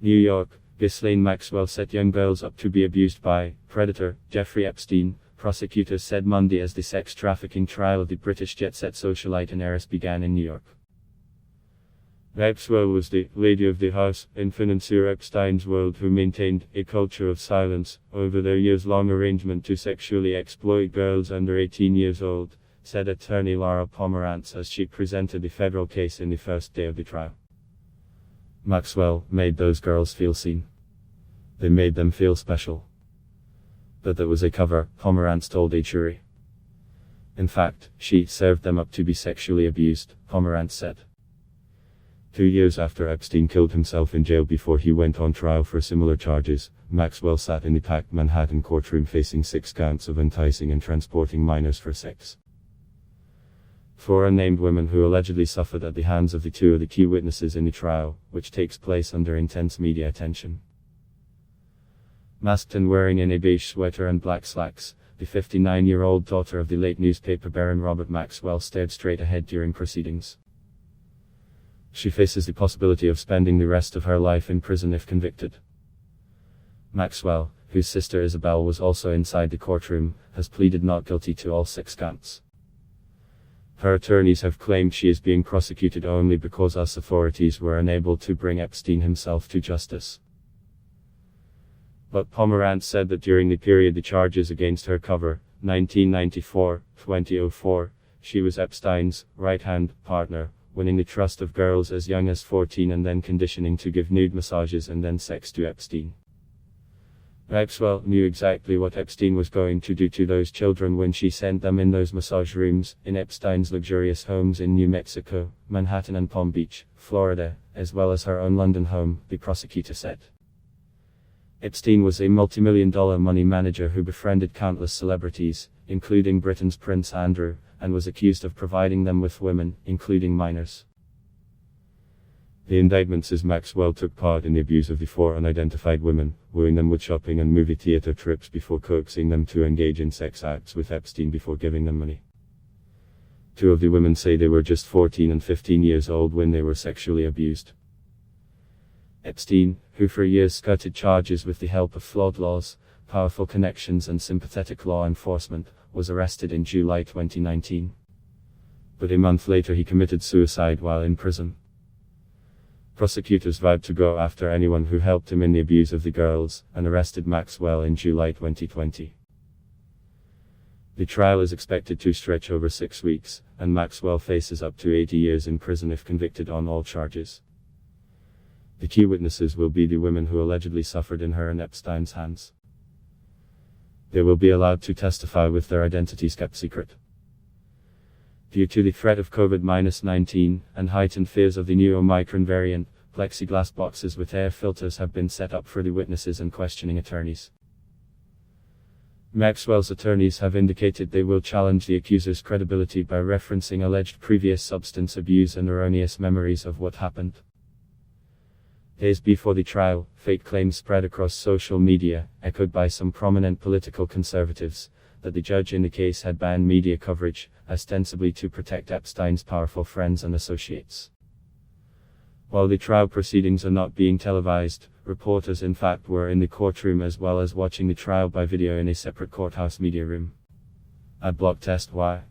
New York, Ghislaine Maxwell set young girls up to be abused by predator Jeffrey Epstein, prosecutors said Monday as the sex trafficking trial of the British jet-set socialite and heiress began in New York. Maxwell was the lady of the house in financier Epstein's world who maintained a culture of silence over their years-long arrangement to sexually exploit girls under 18 years old, said attorney Laura Pomerantz as she presented the federal case in the first day of the trial. Maxwell made those girls feel seen. They made them feel special. But that was a cover, Pomerantz told a jury. In fact, she served them up to be sexually abused, Pomerantz said. 2 years after Epstein killed himself in jail before he went on trial for similar charges, Maxwell sat in the packed Manhattan courtroom facing 6 counts of enticing and transporting minors for sex. 4 unnamed women who allegedly suffered at the hands of the 2 of the key witnesses in the trial, which takes place under intense media attention. Masked and wearing in a beige sweater and black slacks, the 59-year-old daughter of the late newspaper baron Robert Maxwell stared straight ahead during proceedings. She faces the possibility of spending the rest of her life in prison if convicted. Maxwell, whose sister Isabel was also inside the courtroom, has pleaded not guilty to all 6 counts. Her attorneys have claimed she is being prosecuted only because US authorities were unable to bring Epstein himself to justice. But Pomerantz said that during the period the charges against her cover, 1994-2004, she was Epstein's right-hand partner, winning the trust of girls as young as 14 and then conditioning to give nude massages and then sex to Epstein. Maxwell knew exactly what Epstein was going to do to those children when she sent them in those massage rooms, in Epstein's luxurious homes in New Mexico, Manhattan and Palm Beach, Florida, as well as her own London home, the prosecutor said. Epstein was a multi-million-dollar money manager who befriended countless celebrities, including Britain's Prince Andrew, and was accused of providing them with women, including minors. The indictment says Maxwell took part in the abuse of the 4 unidentified women, wooing them with shopping and movie theater trips before coaxing them to engage in sex acts with Epstein before giving them money. 2 of the women say they were just 14 and 15 years old when they were sexually abused. Epstein, who for years skirted charges with the help of flawed laws, powerful connections and sympathetic law enforcement, was arrested in July 2019. But a month later he committed suicide while in prison. Prosecutors vowed to go after anyone who helped him in the abuse of the girls, and arrested Maxwell in July 2020. The trial is expected to stretch over 6 weeks, and Maxwell faces up to 80 years in prison if convicted on all charges. The key witnesses will be the women who allegedly suffered in her and Epstein's hands. They will be allowed to testify with their identities kept secret. Due to the threat of COVID-19 and heightened fears of the new Omicron variant, plexiglass boxes with air filters have been set up for the witnesses and questioning attorneys. Maxwell's attorneys have indicated they will challenge the accuser's credibility by referencing alleged previous substance abuse and erroneous memories of what happened. Days before the trial, fake claims spread across social media, echoed by some prominent political conservatives, that the judge in the case had banned media coverage, ostensibly to protect Epstein's powerful friends and associates. While the trial proceedings are not being televised, reporters in fact were in the courtroom as well as watching the trial by video in a separate courthouse media room. Adblock test why.